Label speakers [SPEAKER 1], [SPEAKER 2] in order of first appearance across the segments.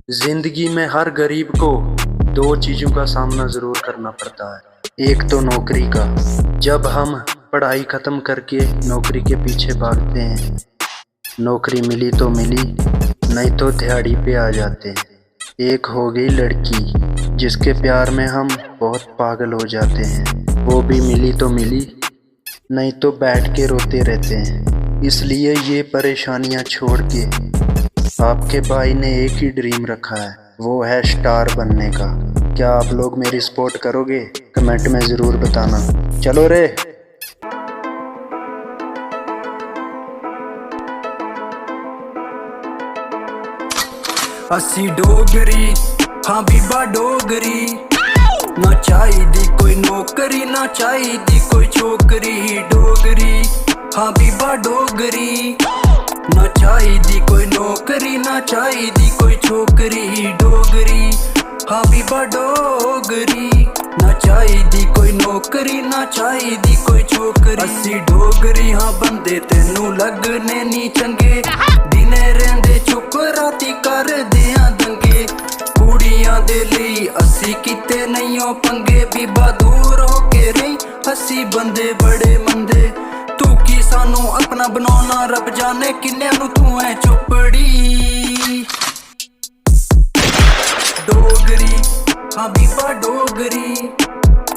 [SPEAKER 1] जिंदगी में हर गरीब को दो चीज़ों का सामना ज़रूर करना पड़ता है। एक तो नौकरी का, जब हम पढ़ाई ख़त्म करके नौकरी के पीछे भागते हैं, नौकरी मिली तो मिली, नहीं तो दिहाड़ी पे आ जाते हैं। एक हो गई लड़की जिसके प्यार में हम बहुत पागल हो जाते हैं, वो भी मिली तो मिली, नहीं तो बैठ के रोते रहते हैं। इसलिए ये परेशानियां छोड़ के आपके भाई ने एक ही ड्रीम रखा है, वो है स्टार बनने का। क्या आप लोग मेरी सपोर्ट करोगे? कमेंट में ज़रूर बताना। चलो रे।
[SPEAKER 2] असी डोगरी, हाँ बीबा डोगरी, ना चाहिदी कोई नौकरी, ना चाहिदी कोई छोकरी। डोगरी, हाँ बीबा डोगरी, ना चाहिदी कोई नौकरी, ना चाहिदी कोई छोकरी। डोगरी, हाँ बीबा डोगरी, ना चाहिदी कोई नौकरी, ना चाहिदी कोई छोकरी। असी डोगरी, हाँ बंदे तेनू लगने नी चंगे, दिने रहंदे चुप राती कर दियां दंगे। कुड़ियां दे लई असी किते नहीं ओ पंगे, बीबा दूर होके रही असी बंदे बड़े मंदे। तू की सानू अपना बनाना, रब जाने किन्ने नू तू है चुपड़ी। डोगरी, हाँ बीबा डोगरी,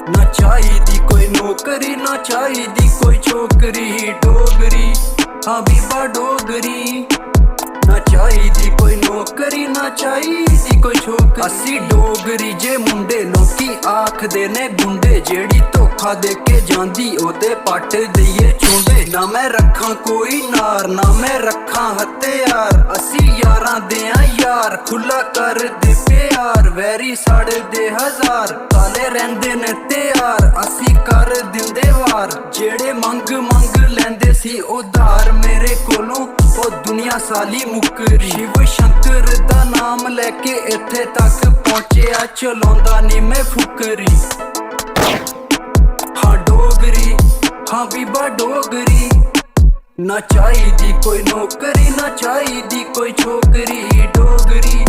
[SPEAKER 2] ना चाहिदी कोई नौकरी, ना चाहिदी कोई छोकरी। डोगरी, हाँ बीबा डोगरी, ना चाहिदी कोई नौकरी, ना चाहिदी कोई छोकरी। असी डोगरी जे मुंडे लोकी आखदे ने गुंडे, जेड़ी धोखा दे के जांदी ओदे पट दईए चुंडे। ना मैं रखा कोई नार, ना मैं रखा हथियार, असी यारां देआं यार, खुला कर दे प्यार। वैरी साढ़े दे हजार, काले रहिंदे ने त्यार, असी कर दिंदे वार। जेड़े मंग मंग लैंदे सी उधार मेरे कोलों, ओ दुनिया साली मुकरी। शिव शंकर दा नाम लेके इत्थे तक पहुंचेआ, चलांदा नी मैं फुकरी। हाँ डोगरी, हाँ बीबा डोगरी, ना चाहिदी कोई नौकरी, ना चाहिदी कोई छोकरी। डोगरी,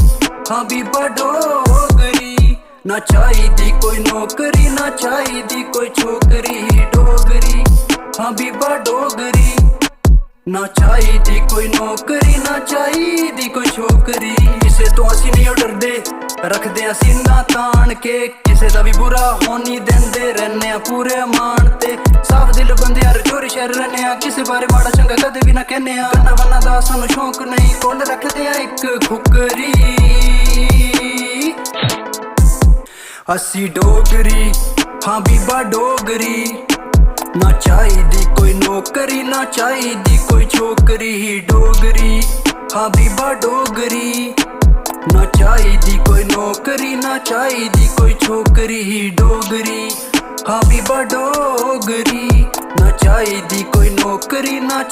[SPEAKER 2] हाँ बीबा डोगरी, ना चाहिदी कोई नौकरी, ना चाहिदी कोई छोकरी। डोगरी, हाँ बीबा डोगरी, ना चाहिदी कोई नौकरी, ना चाहिदी कोई छोकरी। किसे तो असी नहीं डरदे, रखदे असी ना तान के, किसे दा भी बुरा होनी देंदे रहने पूरे मान ते। साफ दिल बंदे यार चोरी शहर रहने, किसे बारे माड़ा चंगा कदे भी ना कहने। गन्ना बन्ना दा सानू शौक नहीं, कोल रखदे एक खुकरी। असी डोगरी, हाँ बीबा डोगरी, ना चाहिदी कोई नौकरी, ना चाहिदी कोई छोकरी। डोगरी, हाँ बीबा डोगरी, ना चाहिदी कोई नौकरी, ना चाहिदी कोई छोकरी। डोगरी, हाँ बीबा डोगरी, ना चाहिदी कोई नौकरी, ना